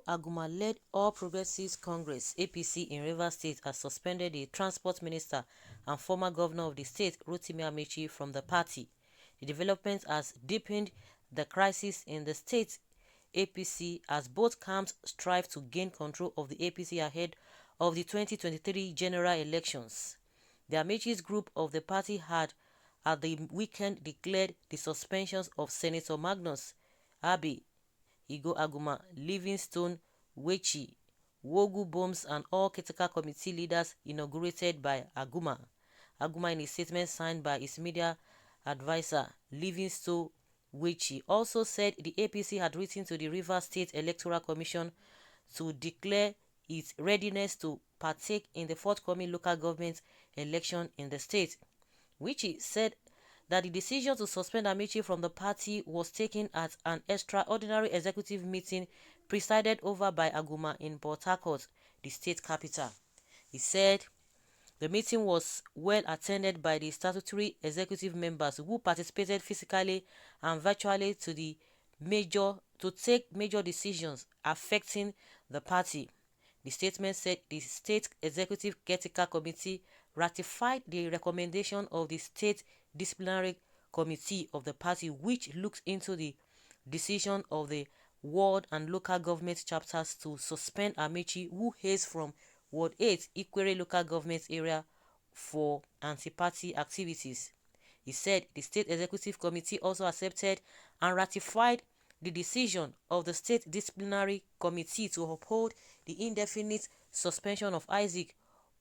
Aguma-led All Progressives Congress (APC) in Rivers State has suspended the transport minister and former governor of the state, Rotimi Ameachi, from the party. The development has deepened the crisis in the state APC as both camps strive to gain control of the APC ahead of the 2023 general elections. The Amechi's group of the party had, at the weekend, declared the suspensions of Senator Magnus Abe, Igo Aguma, Livingstone Wechi, Wogu Bombs and all critical committee leaders inaugurated by Aguma. Aguma, in a statement signed by his media advisor, Livingstone Wechi, also said the APC had written to the Rivers State Electoral Commission to declare its readiness to partake in the forthcoming local government election in the state. Wechi said that the decision to suspend Amechi from the party was taken at an extraordinary executive meeting presided over by Aguma in Port Harcourt, the state capital. He said the meeting was well attended by the statutory executive members who participated physically and virtually to take major decisions affecting the party. The statement said the State Executive Caretaker Committee ratified the recommendation of the State Disciplinary Committee of the party, which looks into the decision of the ward and local government chapters to suspend Amechi, who hails from Ward 8, Ikwere local government area, for anti-party activities. He said the State Executive Committee also accepted and ratified the decision of the State Disciplinary Committee to uphold the indefinite suspension of Isaac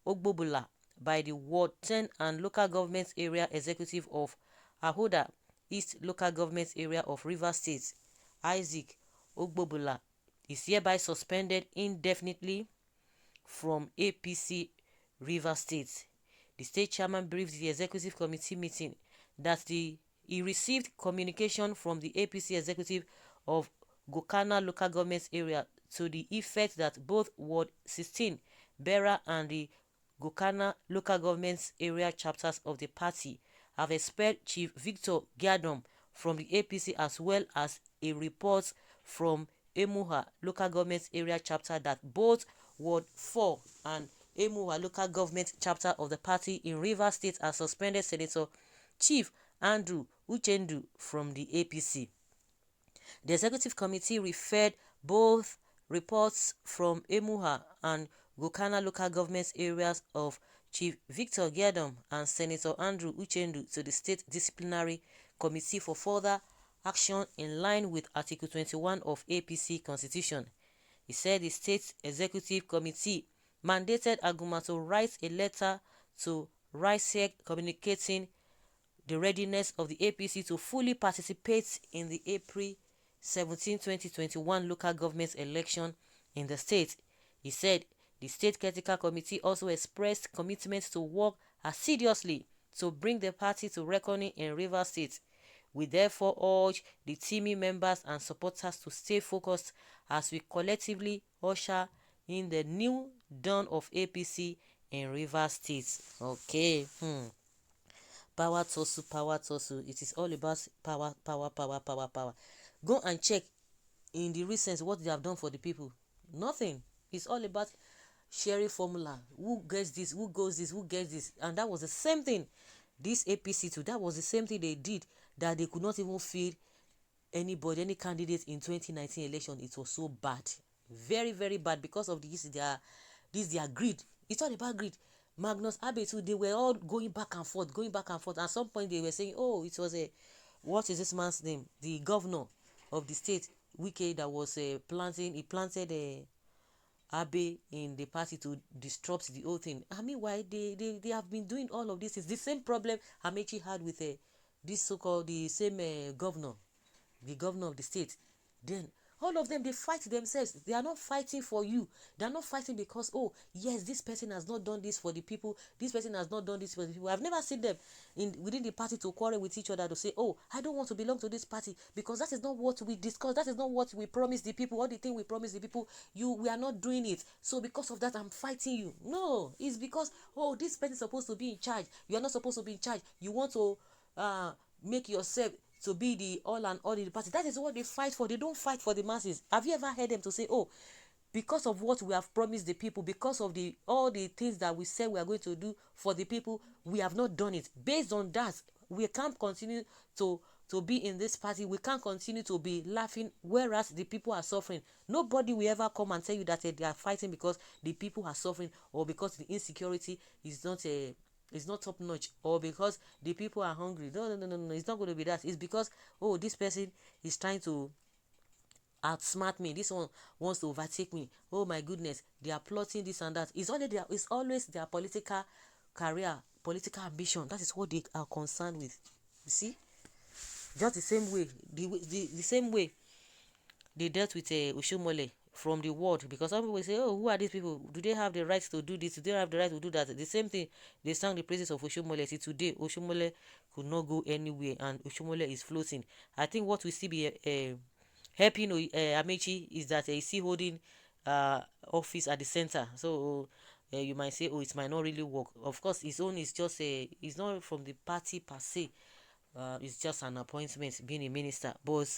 Ogbobula by the Ward 10 and Local Government Area Executive of Ahoda East Local Government Area of Rivers State. Isaac Ogbobula is hereby suspended indefinitely from APC Rivers State. The state chairman briefed the executive committee meeting that he received communication from the APC executive of Gokana local government area to the effect that both Ward 16, Bera, and the Gokana local government area chapters of the party have expelled Chief Victor Giadom from the APC, as well as a report from Emuha local government area chapter that both Ward 4 and Emuha local government chapter of the party in Rivers State has suspended Senator Chief Andrew Uchendu from the APC. The executive committee referred both reports from Emuha and Gokana local government areas of Chief Victor Giadom and Senator Andrew Uchendu to the State Disciplinary Committee for further action in line with Article 21 of APC Constitution. He said the State Executive Committee mandated Aguma to write a letter to RISEC communicating the readiness of the APC to fully participate in the April 17, 2021 local government election in the state. He said the State Caretaker Committee also expressed commitment to work assiduously to bring the party to reckoning in Rivers State. We therefore urge the Rotimi members and supporters to stay focused as we collectively usher in the new dawn of APC in Rivers State. Okay. Power tussle, power tussle. It is all about power, power, power, power, power. Go and check in the recent what they have done for the people. Nothing. It's all about sharing formula. Who gets this? Who goes this? Who gets this? And that was the same thing. This APC too. That was the same thing they did. That they could not even feed anybody, any candidate in 2019 election. It was so bad, very, very bad because of this their greed. It's all about greed. Magnus Abe too. They were all going back and forth. At some point, they were saying, "Oh, it was what is this man's name? The governor of the state, Wike, that was planting. He planted Abe in the party to disrupt the whole thing. I mean, why they have been doing all of this? It's the same problem Amechi had with this so-called the same governor, the governor of the state. Then all of them, they fight themselves. They are not fighting for you. They are not fighting because, oh yes, this person has not done this for the people, this person has not done this for the people. I've never seen them within the party to quarrel with each other to say, oh, I don't want to belong to this party because that is not what we discussed, that is not what we promised the people. All the thing we promised the people, we are not doing it, so because of that I'm fighting you. No, it's because, oh, this person is supposed to be in charge, you are not supposed to be in charge. You want to make yourself to be the all and all in the party. That is what they fight for. They don't fight for the masses. Have you ever heard them to say, oh, because of what we have promised the people, because of all the things that we said we are going to do for the people, we have not done it. Based on that, we can't continue to be in this party. We can't continue to be laughing whereas the people are suffering. Nobody will ever come and tell you that they are fighting because the people are suffering, or because the insecurity is not top notch, or because the people are hungry. No, no, no, no, no. It's not going to be that. It's because, oh, this person is trying to outsmart me, this one wants to overtake me, oh my goodness, they are plotting this and that. It's always their political career, political ambition. That is what they are concerned with. You see, just the same way, the same way they dealt with Ushumole from the world. Because some people say, oh, who are these people? Do they have the right to do this? Do they have the right to do that? The same thing, they sang the praises of Ushumole. See, today Ushumole could not go anywhere, and Ushumole is floating. I think what we see be helping Amechi is that he's still holding office at the center. So you might say, oh, it might not really work. Of course, his own is just it's not from the party per se. It's just an appointment, being a minister. But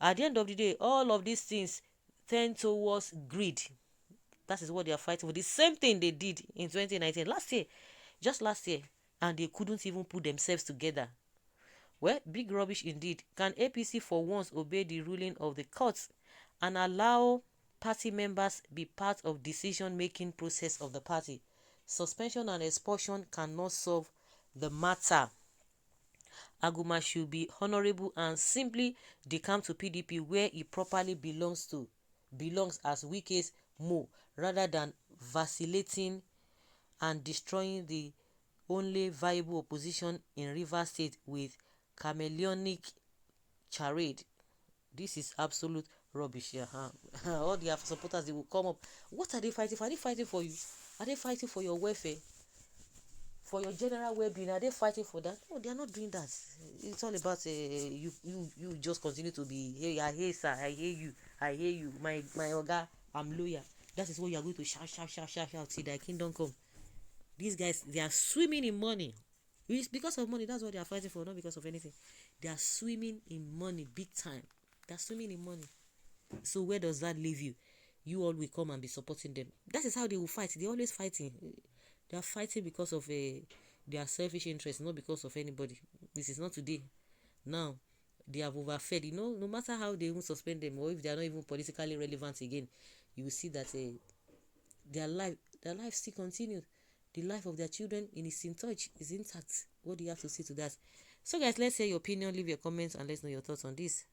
at the end of the day, all of these things tend towards greed. That is what they are fighting for. The same thing they did in 2019, last year, just last year, and they couldn't even put themselves together. Well, big rubbish indeed. Can APC for once obey the ruling of the courts and allow party members be part of decision-making process of the party? Suspension and expulsion cannot solve the matter. Aguma should be honorable and simply decamp to PDP where he properly belongs as Wike's Mo, rather than vacillating and destroying the only viable opposition in Rivers State with chameleonic charade. This is absolute rubbish here. All their supporters, they will come up. What are they fighting for? Are they fighting for you? Are they fighting for your welfare? For your general well-being? Are they fighting for that? No, they are not doing that. It's all about you just continue to be, hey, I hear sir, I hear you, my oga, I'm loyal. That is what you are going to shout till thy kingdom come. These guys, they are swimming in money. It's because of money. That's what they are fighting for, not because of anything. They are swimming in money big time. They are swimming in money. So where does that leave you? You all will come and be supporting them. That is how they will fight. They're always fighting. They are fighting because of their selfish interest, not because of anybody. This is not today. Now, they have overfed. No matter how they even suspend them, or if they are not even politically relevant again, you will see that their life still continues. The life of their children is intact. What do you have to say to that? So guys, let's hear your opinion, leave your comments, and let's know your thoughts on this.